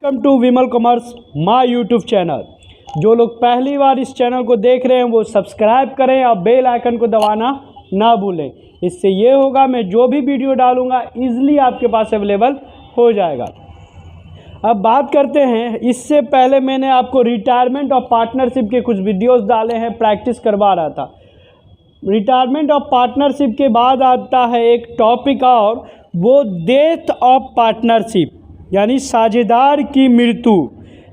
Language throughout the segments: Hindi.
Welcome to Vimal commerce my YouTube channel. जो लोग पहली बार इस चैनल को देख रहे हैं वो सब्सक्राइब करें और बेल आइकन को दबाना ना भूलें। इससे ये होगा मैं जो भी वीडियो डालूंगा ईजिली आपके पास अवेलेबल हो जाएगा। अब बात करते हैं, इससे पहले मैंने आपको रिटायरमेंट और पार्टनरशिप के कुछ वीडियोस डाले हैं, प्रैक्टिस करवा रहा था। रिटायरमेंट और पार्टनरशिप के बाद आता है एक टॉपिक और वो डेथ ऑफ पार्टनरशिप, यानी साझेदार की मृत्यु।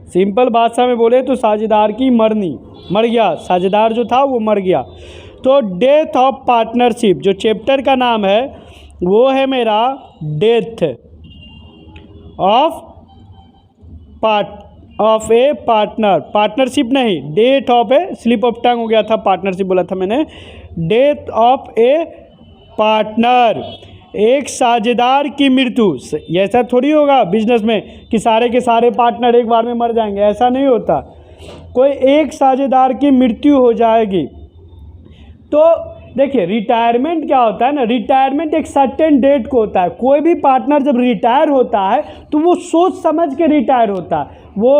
सिंपल भाषा में बोले तो साझेदार की मरनी, मर गया साझेदार जो था वो मर गया। तो डेथ ऑफ पार्टनरशिप जो चैप्टर का नाम है वो है मेरा death of a partner. Partnership नहीं, death of a, slip of tongue हो गया था, पार्टनरशिप बोला था मैंने। डेथ ऑफ ए पार्टनर, एक साझेदार की मृत्यु। ऐसा थोड़ी होगा बिजनेस में कि सारे के सारे पार्टनर एक बार में मर जाएंगे, ऐसा नहीं होता। कोई एक साझेदार की मृत्यु हो जाएगी। तो देखिए रिटायरमेंट क्या होता है ना, रिटायरमेंट एक सर्टेन डेट को होता है। कोई भी पार्टनर जब रिटायर होता है तो वो सोच समझ के रिटायर होता है। वो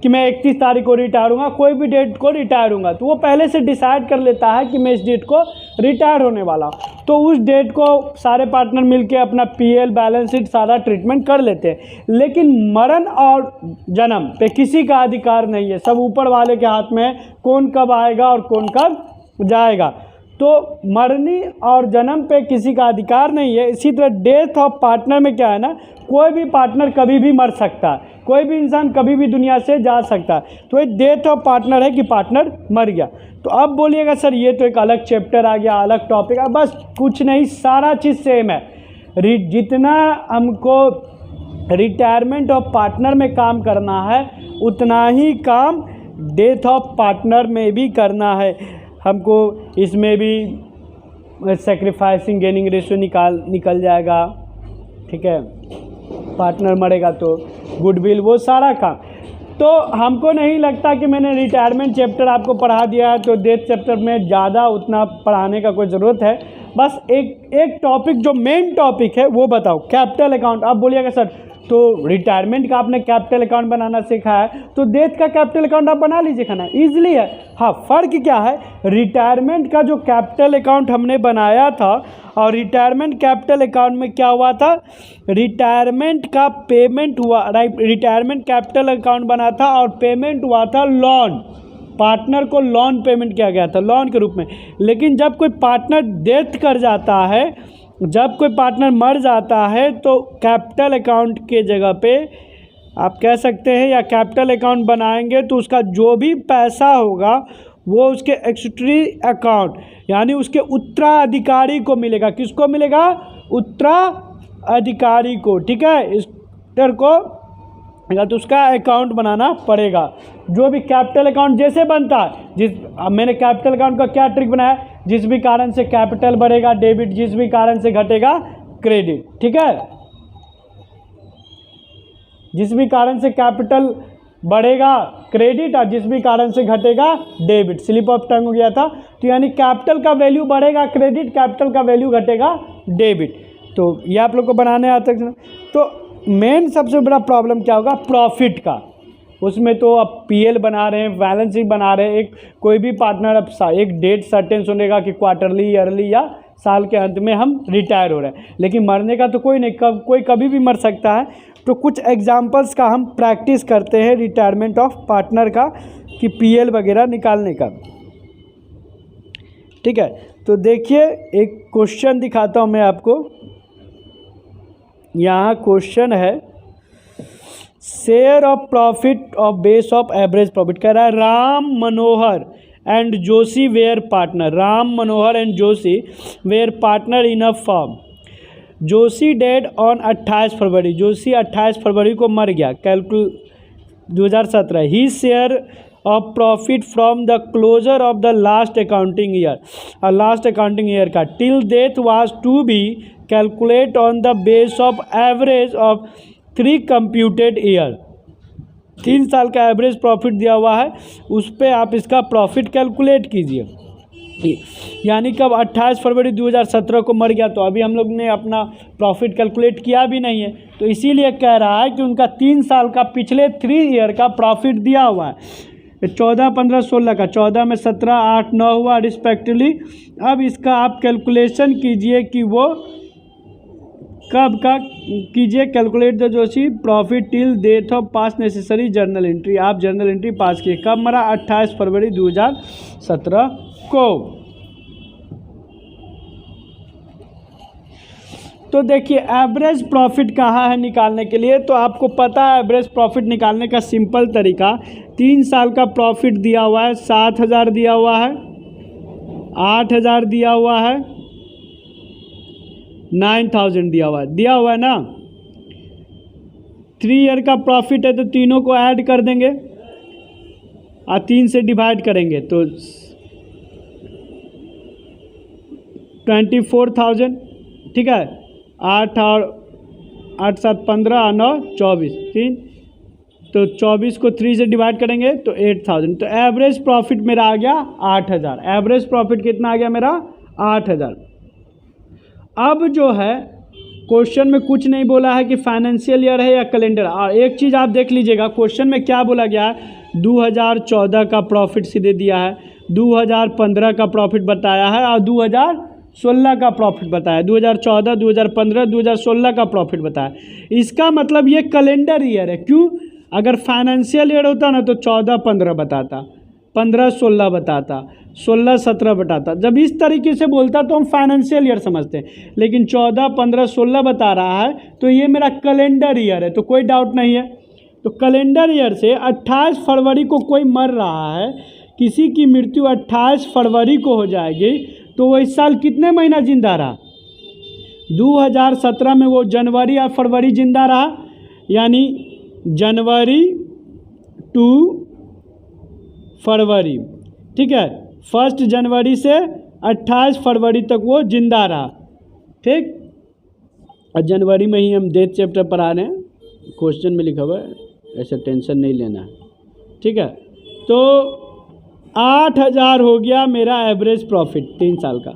कि मैं 31 तारीख को रिटायर होऊंगा, कोई भी डेट को रिटायर होऊंगा, तो वो पहले से डिसाइड कर लेता है कि मैं इस डेट को रिटायर होने वाला हूँ। तो उस डेट को सारे पार्टनर मिलके अपना पीएल बैलेंस शीट सारा ट्रीटमेंट कर लेते हैं। लेकिन मरण और जन्म पे किसी का अधिकार नहीं है, सब ऊपर वाले के हाथ में है, कौन कब आएगा और कौन कब जाएगा। तो मरनी और जन्म पे किसी का अधिकार नहीं है। इसी तरह डेथ ऑफ पार्टनर में क्या है ना, कोई भी पार्टनर कभी भी मर सकता है, कोई भी इंसान कभी भी दुनिया से जा सकता है। तो ये डेथ ऑफ पार्टनर है कि पार्टनर मर गया। तो अब बोलिएगा सर ये तो एक अलग चैप्टर आ गया, अलग टॉपिक है। बस कुछ नहीं, सारा चीज़ सेम है। जितना हमको रिटायरमेंट ऑफ पार्टनर में काम करना है उतना ही काम डेथ ऑफ पार्टनर में भी करना है। हमको इसमें भी सेक्रीफाइसिंग गेनिंग रेशियो निकल जाएगा, ठीक है। पार्टनर मरेगा तो गुडविल, वो सारा काम। तो हमको नहीं लगता कि मैंने रिटायरमेंट चैप्टर आपको पढ़ा दिया है, तो डेथ चैप्टर में ज़्यादा उतना पढ़ाने का कोई ज़रूरत है। बस एक टॉपिक जो मेन टॉपिक है वो बताओ, कैपिटल अकाउंट। आप बोलिएगा सर तो रिटायरमेंट का आपने कैपिटल अकाउंट बनाना सीखा है, तो डेथ का कैपिटल अकाउंट आप बना लीजिए, खाना ईजिली है। हाँ, फ़र्क क्या है, रिटायरमेंट का जो कैपिटल अकाउंट हमने बनाया था और रिटायरमेंट कैपिटल अकाउंट में क्या हुआ था, रिटायरमेंट का पेमेंट हुआ, राइट। रिटायरमेंट कैपिटल अकाउंट बना था और पेमेंट हुआ था लोन, पार्टनर को लोन पेमेंट किया गया था लोन के रूप में। लेकिन जब कोई पार्टनर डेथ कर जाता है, जब कोई पार्टनर मर जाता है, तो कैपिटल अकाउंट के जगह पे आप कह सकते हैं या कैपिटल अकाउंट बनाएंगे तो उसका जो भी पैसा होगा वो उसके एक्स्ट्री अकाउंट यानी उसके उत्तराधिकारी को मिलेगा। किसको मिलेगा? उत्तराधिकारी को, ठीक है। इस तरह को तो उसका अकाउंट बनाना पड़ेगा। जो भी कैपिटल अकाउंट जैसे बनता है, अब मैंने कैपिटल अकाउंट का क्या ट्रिक बनाया, जिस भी कारण से कैपिटल बढ़ेगा डेबिट, जिस भी कारण से घटेगा क्रेडिट, ठीक है। जिस भी कारण से कैपिटल बढ़ेगा क्रेडिट और जिस भी कारण से घटेगा डेबिट, स्लिप ऑफ टंग हो गया था। तो यानी कैपिटल का वैल्यू बढ़ेगा क्रेडिट, कैपिटल का वैल्यू घटेगा डेबिट। तो ये आप लोग को बनाने आता है। तो मेन सबसे बड़ा प्रॉब्लम क्या होगा, प्रॉफिट का। उसमें तो अब पीएल बना रहे हैं, बैलेंस शीट बना रहे हैं, एक कोई भी पार्टनर अब एक डेट सर्टेन सुनेगा कि क्वार्टरली, ईयरली या साल के अंत में हम रिटायर हो रहे हैं। लेकिन मरने का तो कोई नहीं, कोई कभी भी मर सकता है। तो कुछ एग्जांपल्स का हम प्रैक्टिस करते हैं रिटायरमेंट ऑफ पार्टनर का, कि पीएल वगैरह निकालने का, ठीक है। तो देखिए एक क्वेश्चन दिखाता हूँ मैं आपको। यहाँ क्वेश्चन है, share of profit of base of average profit. कह रहा है Ram Manohar and Joshi were partner. Ram Manohar and Joshi were partner in a firm. Joshi dead on 28 फरवरी। जोशी 28 फरवरी को मर गया, 2017। He share of profit from the closure of the last accounting year, और लास्ट अकाउंटिंग ईयर का till death was to be calculate on the base of average of 3 computed year. 3 साल का एवरेज प्रॉफिट दिया हुआ है, उस पर आप इसका प्रॉफिट कैलकुलेट कीजिए। यानी कब 28 फरवरी 2017 को मर गया, तो अभी हम लोग ने अपना प्रॉफिट कैलकुलेट किया भी नहीं है। तो इसीलिए कह रहा है कि उनका 3 साल का पिछले 3 ईयर का प्रॉफिट दिया हुआ है। 14, 15, 16 का 14 में 17, 8, 9 हुआ रिस्पेक्टिवली। अब इसका आप कैलकुलेशन कीजिए कि वो कब का कीजिए। Calculate the Joshi profit till date of pass necessary journal entry. आप जर्नल एंट्री पास किए कब मरा? 28 फरवरी 2017 को। तो देखिए एवरेज प्रॉफिट कहाँ है निकालने के लिए, तो आपको पता है एवरेज प्रॉफिट निकालने का सिंपल तरीका। 3 साल का प्रॉफिट दिया हुआ है, 7,000 दिया हुआ है, 8,000 दिया हुआ है, 9,000 दिया हुआ है ना। 3 ईयर का प्रॉफिट है तो तीनों को ऐड कर देंगे और 3 से डिवाइड करेंगे तो 24,000, ठीक है। 8 और 8, 7, 15 और 9, 24, 3 तो 24 को 3 से डिवाइड करेंगे तो 8,000। तो एवरेज प्रॉफिट मेरा आ गया 8,000। एवरेज प्रॉफिट कितना आ गया मेरा? 8,000। अब जो है क्वेश्चन में कुछ नहीं बोला है कि फाइनेंशियल ईयर है या कैलेंडर। और एक चीज़ आप देख लीजिएगा क्वेश्चन में क्या बोला गया है, 2014 का प्रॉफिट सीधे दिया है, 2015 का प्रॉफिट बताया है और 2016 का प्रॉफिट बताया। 2014, 2015, 2016 का प्रॉफिट बताया। इसका मतलब ये कैलेंडर ईयर है। क्यों? अगर फाइनेंशियल ईयर होता ना तो 14-15 बताता, 15-16 बताता, 16-17 बताता। जब इस तरीके से बोलता तो हम फाइनेंशियल ईयर समझते हैं, लेकिन 14, 15, 16 बता रहा है तो ये मेरा कैलेंडर ईयर है, तो कोई डाउट नहीं है। तो कैलेंडर ईयर से 28 फरवरी को कोई मर रहा है, किसी की मृत्यु 28 फरवरी को हो जाएगी, तो वो इस साल कितने महीना जिंदा रहा? 2017 में वो जनवरी और फरवरी जिंदा रहा, यानी जनवरी टू फरवरी, ठीक है। 1 जनवरी से 28 फरवरी तक वो जिंदा रहा, ठीक। और जनवरी में ही हम डेथ चैप्टर पढ़ा रहे हैं, क्वेश्चन में लिखा हुआ है, ऐसा टेंशन नहीं लेना है, ठीक है। तो 8,000 हो गया मेरा एवरेज प्रॉफिट 3 साल का।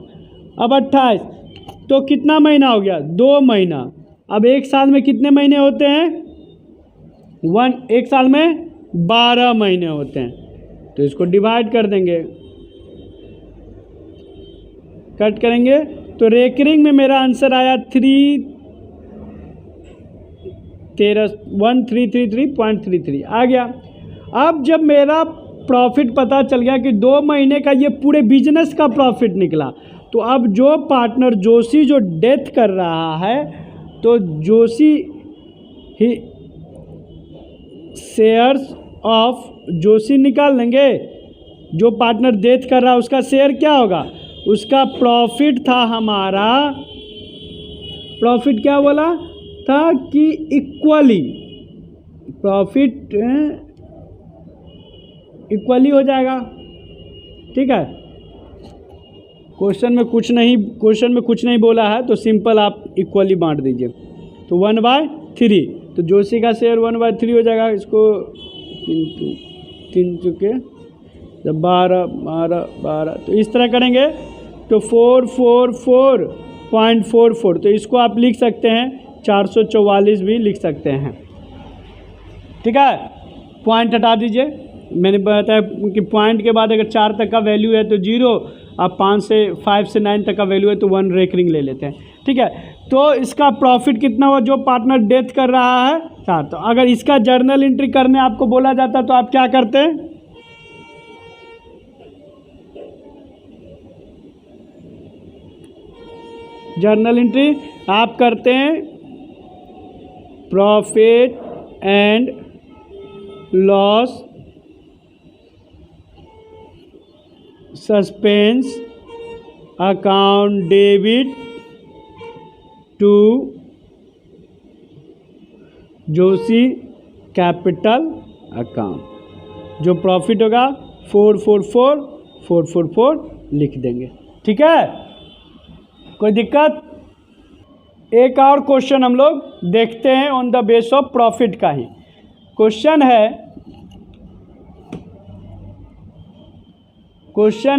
अब 28 तो कितना महीना हो गया? 2 महीना। अब एक साल में कितने महीने होते हैं? एक साल में 12 महीने होते हैं, तो इसको डिवाइड कर देंगे, कट करेंगे तो रेकरिंग में मेरा आंसर आया 1333.33 आ गया। अब जब मेरा प्रॉफिट पता चल गया कि 2 महीने का ये पूरे बिजनेस का प्रॉफिट निकला, तो अब जो पार्टनर जोशी जो डेथ कर रहा है तो जोशी ही शेयर्स ऑफ जोशी निकाल लेंगे। जो पार्टनर डेथ कर रहा है उसका शेयर क्या होगा? उसका प्रॉफिट था हमारा, प्रॉफिट क्या बोला था कि इक्वली, प्रॉफिट इक्वली हो जाएगा, ठीक है। क्वेश्चन में कुछ नहीं बोला है तो सिंपल आप इक्वली बांट दीजिए, तो 1/3, तो जोशी का शेयर 1/3 हो जाएगा। इसको 3 चुके जब 12, तो इस तरह करेंगे तो 444.44, तो इसको आप लिख सकते हैं 444 भी लिख सकते हैं, ठीक है। पॉइंट हटा दीजिए, मैंने बताया कि पॉइंट के बाद अगर 4 तक का वैल्यू है तो 0, अब 5 से 9 तक का वैल्यू है तो 1 रेकरिंग ले लेते हैं, ठीक है। तो इसका प्रॉफिट कितना हुआ जो पार्टनर डेथ कर रहा है? 4। तो अगर इसका जर्नल एंट्री करने आपको बोला जाता तो आप क्या करते? जर्नल एंट्री आप करते हैं profit and loss suspense account debit to Joshi capital account. जो प्रॉफिट होगा 444 लिख देंगे, ठीक है। कोई दिक्कत? एक और क्वेश्चन हम लोग देखते हैं on the base of profit का ही क्वेश्चन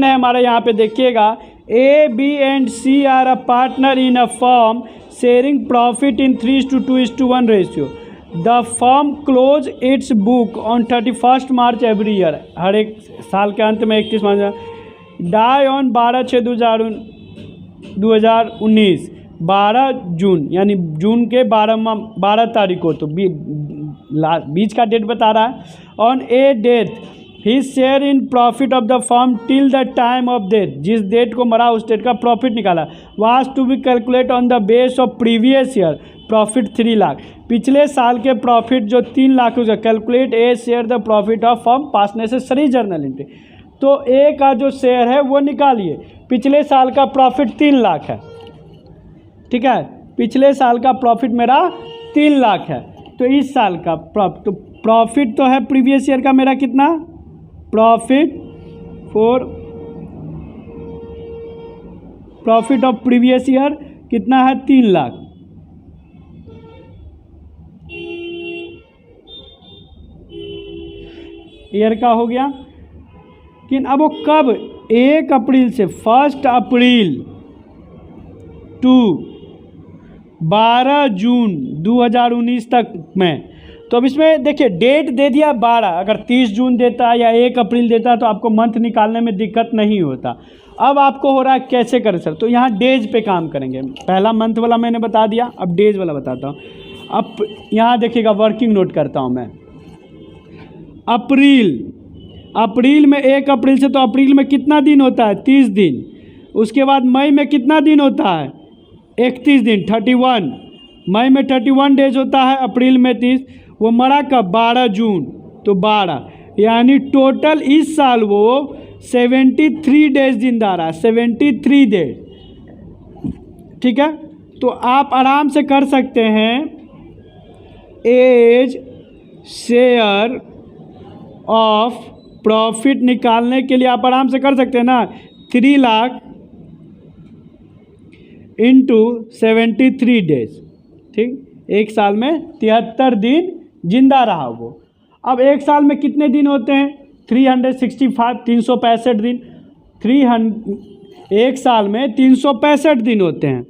है हमारे यहाँ पे देखिएगा। A, B and C are a partner in a firm sharing profit in 3:2:1 ratio. The firm close its book on 31st March every year. हर एक साल के अंत में 31 मार्च. Die on 12/6/2019. 12 जून यानी जून के 12 तारीख को, तो बीच का डेट बता रहा है. On A death he share in profit of the firm till the time of death. जिस डेट को मरा उस डेट का प्रॉफिट निकाला. Was to be calculate on the base of previous year profit 3 lakh. पिछले साल के प्रॉफिट जो 3 लाख उसका calculate a share the profit of firm pass necessary journal entry. तो ए का जो शेयर है वो निकालिए. पिछले साल का प्रॉफिट 3 लाख है. ठीक है, पिछले साल का प्रॉफिट मेरा 3 लाख है. तो इस साल का प्रॉफिट तो है प्रीवियस ईयर का मेरा कितना, प्रॉफिट ऑफ प्रीवियस ईयर कितना है 3 लाख. ईयर का हो गया. लेकिन अब वो कब, 1 अप्रैल से 1 अप्रैल टू 12 जून 2019 तक में. तो अब इसमें देखिए डेट दे दिया 12. अगर 30 जून देता या 1 अप्रैल देता तो आपको मंथ निकालने में दिक्कत नहीं होता. अब आपको हो रहा है कैसे करें सर, तो यहाँ डेज पे काम करेंगे. पहला मंथ वाला मैंने बता दिया, अब डेज वाला बताता हूँ. अब यहाँ देखिएगा वर्किंग नोट करता हूँ मैं. अप्रैल में 1 अप्रैल से, तो अप्रैल में कितना दिन होता है 30 दिन. उसके बाद मई में कितना दिन होता है 31 दिन 31. मई में 31 डेज होता है, अप्रैल में 30. वो मरा कब 12 जून, तो 12 यानी टोटल इस साल वो 73 डेज जिंदा रहा, 73 डेज. ठीक है, तो आप आराम से कर सकते हैं एज शेयर ऑफ प्रॉफिट निकालने के लिए आप आराम से कर सकते हैं ना. 3 लाख इंटू 73 डेज. ठीक, एक साल में 73 दिन जिंदा रहा वो. अब एक साल में कितने दिन होते हैं 365, 365 दिन. एक साल में 365 दिन होते हैं.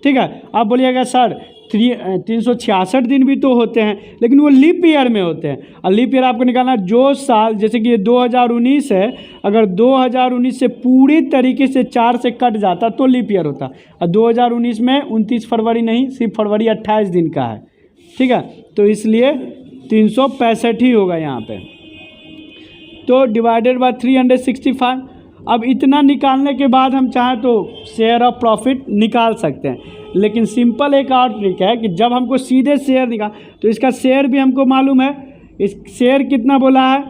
ठीक है, आप बोलिएगा सर 366 दिन भी तो होते हैं, लेकिन वो लीप ईयर में होते हैं. और लीप ईयर आपको निकालना, जो साल जैसे कि ये 2019 है, अगर 2019 से पूरी तरीके से 4 से कट जाता तो लीप ईयर होता. और 2019 में 29 फरवरी नहीं, सिर्फ फरवरी 28 दिन का है. ठीक है, तो इसलिए 365 ही होगा यहाँ पे. तो डिवाइडेड बाय 365. अब इतना निकालने के बाद हम चाहें तो शेयर ऑफ प्रॉफिट निकाल सकते हैं. लेकिन सिंपल एक और ट्रिक है कि जब हमको सीधे शेयर निकाल, तो इसका शेयर भी हमको मालूम है. इस शेयर कितना बोला है,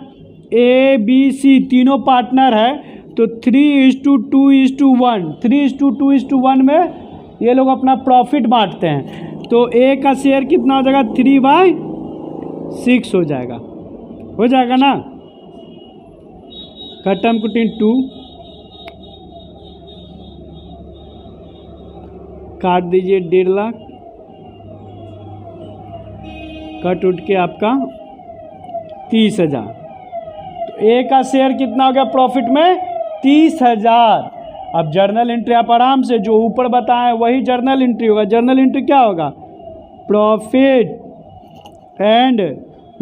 ए बी सी तीनों पार्टनर है, तो 3:2:1. 3:2:1 में ये लोग अपना प्रॉफिट बांटते हैं. तो ए का शेयर कितना हो जाएगा 3/6 हो जाएगा. हो जाएगा ना. खत्म कुटिन 2 काट दीजिए 1.5 लाख. कट उठ के आपका 30,000. तो ए का शेयर कितना हो गया प्रॉफिट में 30,000. अब जर्नल एंट्री आप आराम से जो ऊपर बताएं वही जर्नल एंट्री होगा. जर्नल एंट्री क्या होगा, profit and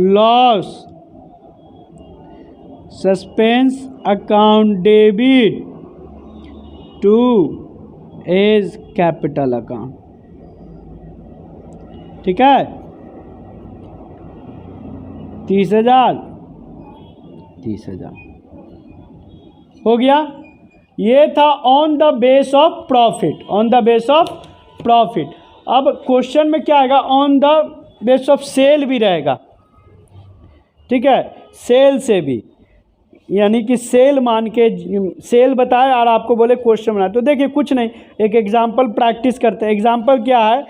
loss suspense account debit to A's capital account. ठीक है, 30,000 हो गया. ये था on the base of profit. On the base of profit. अब क्वेश्चन में क्या आएगा, on the base of sale भी रहेगा. ठीक है, सेल से भी, यानी कि सेल मान के सेल बताए और आपको बोले क्वेश्चन बनाए. तो देखिए कुछ नहीं, एक एग्जांपल प्रैक्टिस करते हैं. एग्जांपल क्या है,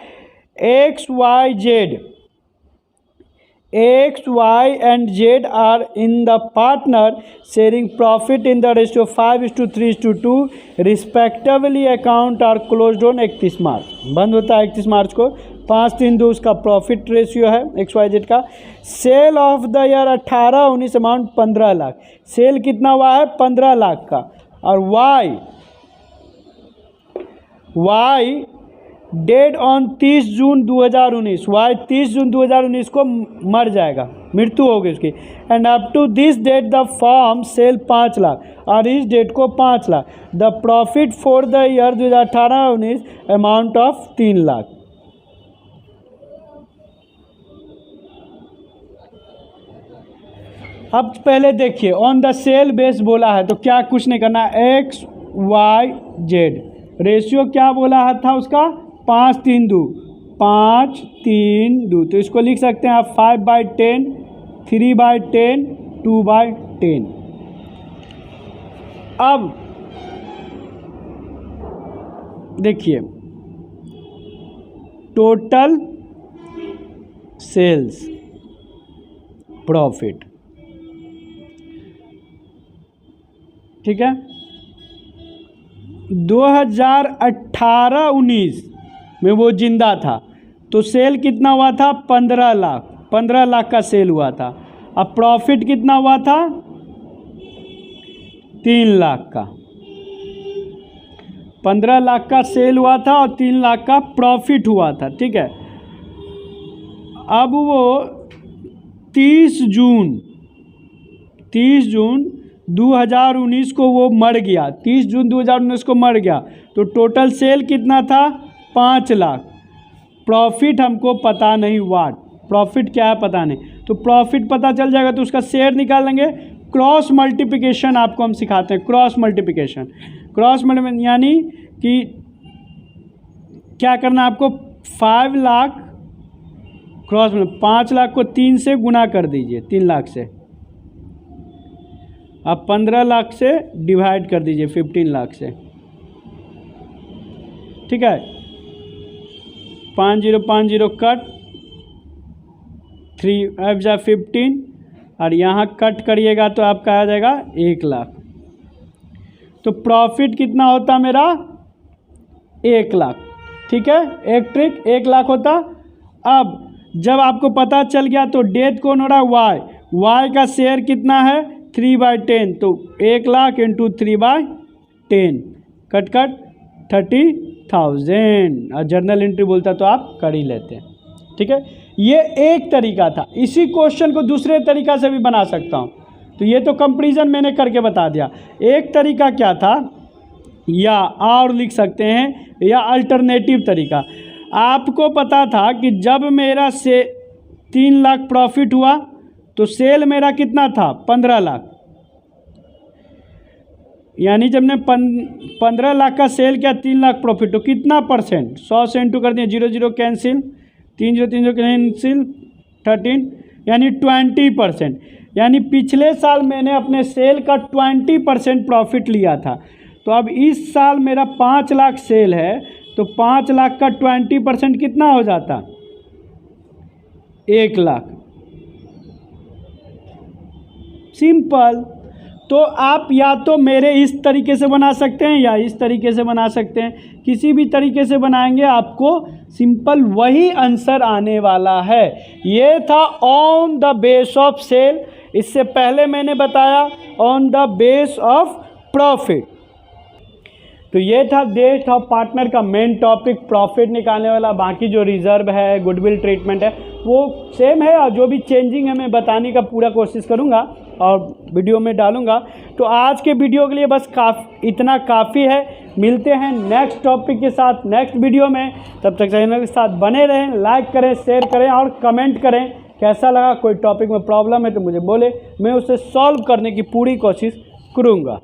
X, Y and Z are in the partner sharing profit in the ratio 5:3:2 respectively. Account are closed on 31 मार्च. बंद होता है 31 मार्च को. 5-3-2 उसका प्रॉफिट रेशियो है XYZ का. Sale of the year 18-19 amount 15 lakh. Sale कितना हुआ है 15 लाख का. और Y dead on 30 June 2019, Y 30 June 2019 को मर जाएगा, मृत्यु होगी उसकी। And up to this date the firm sale 5 lakh, और इस डेट को 5 lakh. The profit for the year 2018-19 amount of 3 lakh. अब पहले देखिए ऑन द सेल बेस बोला है तो क्या कुछ नहीं करना, एक्स वाई जेड रेशियो क्या बोला था उसका 5-3-2, 5-3-2, तो इसको लिख सकते हैं आप 5/10, 3/10, 2/10। अब देखिए टोटल सेल्स प्रॉफिट, ठीक है, 2018-19 में वो जिंदा था तो सेल कितना हुआ था 15 लाख, 15 लाख का सेल हुआ था। अब प्रॉफिट कितना हुआ था 3 लाख का, 15 लाख का सेल हुआ था और 3 लाख का प्रॉफिट हुआ था, ठीक है। अब वो 30 जून 2019 को वो मर गया, 30 जून 2019 को मर गया तो टोटल सेल कितना था 5 लाख। प्रॉफिट हमको पता नहीं, वाट प्रॉफिट क्या है पता नहीं, तो प्रॉफिट पता चल जाएगा तो उसका शेयर निकाल लेंगे। क्रॉस मल्टीप्लिकेशन आपको हम सिखाते हैं, क्रॉस मल्टीप्लिकेशन। क्रॉस मल्टीप्लिकेशन यानी कि क्या करना आपको 5 लाख क्रॉस 5 लाख को 3 से गुना कर दीजिए, 3 लाख से। अब 15 लाख से डिवाइड कर दीजिए 15 लाख से, ठीक है। 50 कट 3 और यहाँ कट करिएगा तो आपका आ जाएगा 1 लाख। तो प्रॉफिट कितना होता मेरा 1 लाख, ठीक है, एक ट्रिक 1 लाख होता। अब जब आपको पता चल गया तो डेट कौन हो रहा है वाई का शेयर कितना है 3/10, तो 1 लाख इंटू 3/10 कट 30,000, और जर्नल एंट्री बोलता तो आप कर ही लेते हैं, ठीक है। ये एक तरीका था, इसी क्वेश्चन को दूसरे तरीका से भी बना सकता हूँ, तो ये तो कंपैरिजन मैंने करके बता दिया। एक तरीका क्या था, या और लिख सकते हैं, या अल्टरनेटिव तरीका। आपको पता था कि जब मेरा से 3 लाख प्रॉफिट हुआ तो सेल मेरा कितना था 15 लाख, यानी जब ने 15 लाख का सेल किया 3 लाख प्रॉफिट, तो कितना परसेंट 100 से इंटू कर दिए, 0 कैंसिल, 3 कैंसिल 13, यानी 20%। यानी पिछले साल मैंने अपने सेल का 20% प्रॉफिट लिया था। तो अब इस साल मेरा 5 लाख सेल है तो 5 लाख का 20% कितना हो जाता 1 लाख। सिंपल। तो आप या तो मेरे इस तरीके से बना सकते हैं या इस तरीके से बना सकते हैं, किसी भी तरीके से बनाएंगे आपको सिंपल वही आंसर आने वाला है। ये था on the base of sale, इससे पहले मैंने बताया on the base of profit. तो ये था डेट ऑफ पार्टनर का मेन टॉपिक, प्रॉफिट निकालने वाला। बाकी जो रिजर्व है, गुडविल ट्रीटमेंट है, वो सेम है, और जो भी चेंजिंग है मैं बताने का पूरा कोशिश करूँगा और वीडियो में डालूंगा। तो आज के वीडियो के लिए बस इतना काफ़ी है। मिलते हैं नेक्स्ट टॉपिक के साथ नेक्स्ट वीडियो में। तब तक चैनल के साथ बने रहें, लाइक करें, शेयर करें और कमेंट करें कैसा लगा। कोई टॉपिक में प्रॉब्लम है तो मुझे बोले, मैं उसे सॉल्व करने की पूरी कोशिश करूँगा।